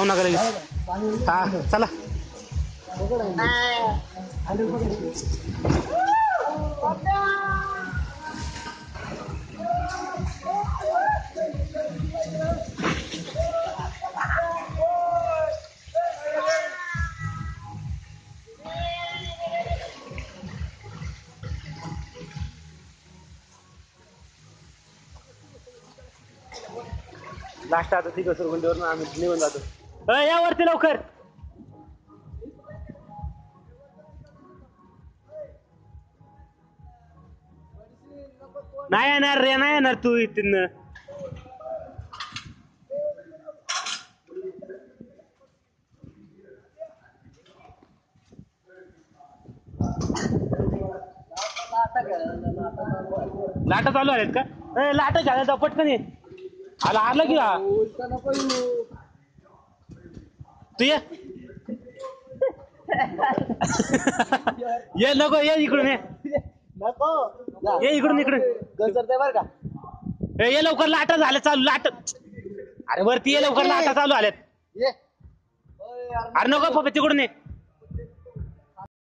नका लगेच. हा चला. लास्ट आता तिकडे सुरगुंडीवरून आम्ही निघून जातो. या वरती लवकर. नाही येणार रे, नाही येणार तू इथून. लाटा चालू आहेत का? लाटा घ्यायला पटकन ये. आला आला की तू ये. ये नको, ये इकडून ये. ये इकडून इकडून बर का. ये लवकर, लाटा झाल्या चालू. लाट अरे वरती ये लवकर, लाटा चालू आल्यात. अरे नको पप्पा तिकडून ये.